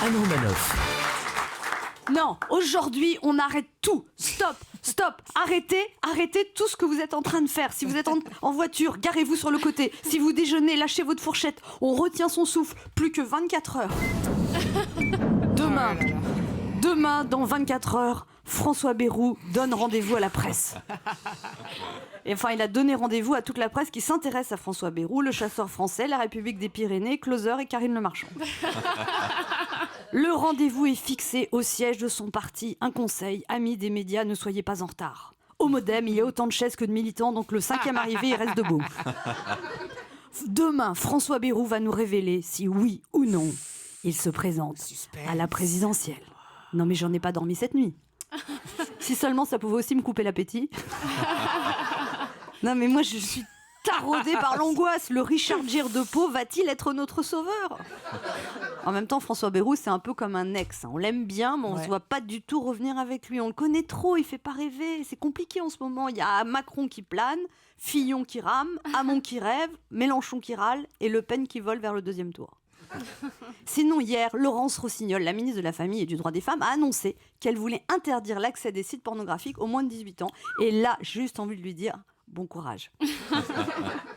Anne Romanoff. Non, aujourd'hui, on arrête tout. Stop. Arrêtez tout ce que vous êtes en train de faire. Si vous êtes en voiture, garez-vous sur le côté. Si vous déjeunez, lâchez votre fourchette. On retient son souffle. Plus que 24 heures. Demain, dans 24 heures, François Bayrou donne rendez-vous à la presse. Et enfin, il a donné rendez-vous à toute la presse qui s'intéresse à François Bayrou, le chasseur français, la République des Pyrénées, Closer et Karine Le Marchand. Le rendez-vous est fixé au siège de son parti. Un conseil, amis des médias, ne soyez pas en retard. Au Modem, il y a autant de chaises que de militants, donc le 5e arrivé, il reste debout. Demain, François Bayrou va nous révéler si oui ou non il se présente à la présidentielle. Non mais j'en ai pas dormi cette nuit. Si seulement ça pouvait aussi me couper l'appétit. Non mais moi je suis taraudée par l'angoisse. Le Richard Gere de Pau va-t-il être notre sauveur ? En même temps, François Bayrou, c'est un peu comme un ex. On l'aime bien, mais on se voit pas du tout revenir avec lui. On le connaît trop, il fait pas rêver. C'est compliqué en ce moment. Il y a Macron qui plane, Fillon qui rame, Hamon qui rêve, Mélenchon qui râle et Le Pen qui vole vers le 2e tour. Sinon, hier, Laurence Rossignol, la ministre de la Famille et du Droit des Femmes, a annoncé qu'elle voulait interdire l'accès des sites pornographiques aux moins de 18 ans. Et là, j'ai juste envie de lui dire bon courage.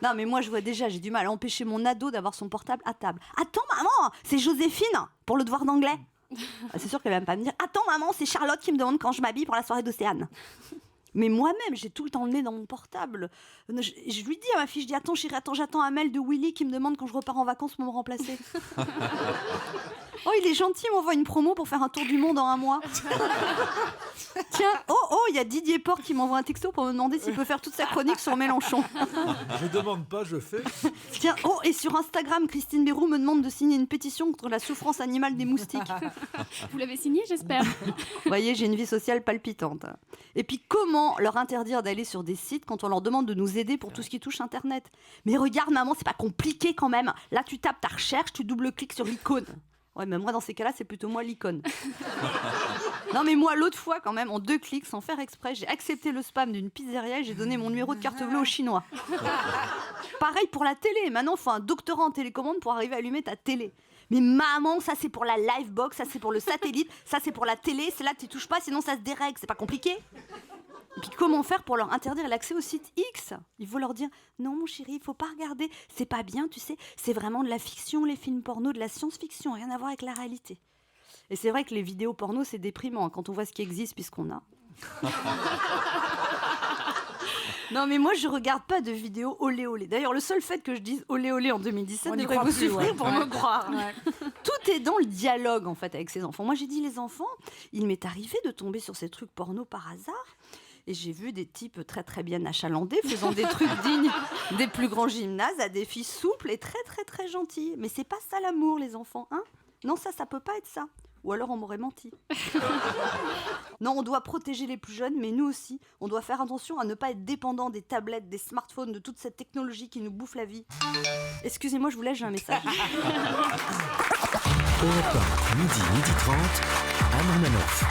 Non, mais moi, je vois déjà, j'ai du mal à empêcher mon ado d'avoir son portable à table. Attends, maman, c'est Joséphine pour le devoir d'anglais. C'est sûr qu'elle va même pas me dire attends, maman, c'est Charlotte qui me demande quand je m'habille pour la soirée d'Océane. Mais moi-même, j'ai tout le temps le nez dans mon portable. Je lui dis à ma fille, je dis attends chérie, j'attends un mail de Willy qui me demande quand je repars en vacances pour me remplacer. Oh, il est gentil, il m'envoie une promo pour faire un tour du monde en 1 mois. Tiens, il y a Didier Porte qui m'envoie un texto pour me demander s'il peut faire toute sa chronique sur Mélenchon. Je demande pas, je fais. Tiens, et sur Instagram, Christine Bayrou me demande de signer une pétition contre la souffrance animale des moustiques. Vous l'avez signée, j'espère. Vous voyez, j'ai une vie sociale palpitante. Et puis comment leur interdire d'aller sur des sites quand on leur demande de nous aider pour tout ce qui touche Internet ? Mais regarde maman, c'est pas compliqué quand même. Là tu tapes ta recherche, tu double-cliques sur l'icône. Ouais, mais moi dans ces cas-là, c'est plutôt moi l'icône. Non mais moi l'autre fois quand même, en 2 clics, sans faire exprès, j'ai accepté le spam d'une pizzeria et j'ai donné mon numéro de carte bleue aux Chinois. Pareil pour la télé, maintenant il faut un doctorat en télécommande pour arriver à allumer ta télé. Mais maman, ça c'est pour la Livebox, ça c'est pour le satellite, ça c'est pour la télé, c'est là tu touches pas sinon ça se dérègle, c'est pas compliqué. Et puis comment faire pour leur interdire l'accès au site X ? Il faut leur dire non mon chéri, il faut pas regarder, c'est pas bien, tu sais, c'est vraiment de la fiction, les films porno, de la science-fiction, rien à voir avec la réalité. Et c'est vrai que les vidéos porno c'est déprimant quand on voit ce qui existe puisqu'on a. Non mais moi je regarde pas de vidéos olé olé. D'ailleurs le seul fait que je dise olé olé en 2017 devrait vous suffire pour me croire. Ouais. Tout est dans le dialogue en fait avec ces enfants. Moi j'ai dit les enfants, il m'est arrivé de tomber sur ces trucs porno par hasard. Et j'ai vu des types très très bien achalandés faisant des trucs dignes des plus grands gymnases à des filles souples et très très très gentilles. Mais c'est pas ça l'amour les enfants, hein ? Non ça peut pas être ça. Ou alors on m'aurait menti. Non, on doit protéger les plus jeunes, mais nous aussi, on doit faire attention à ne pas être dépendant des tablettes, des smartphones, de toute cette technologie qui nous bouffe la vie. Excusez-moi, je vous laisse, j'ai un message. Europe 1, midi 30, Anne Romanoff.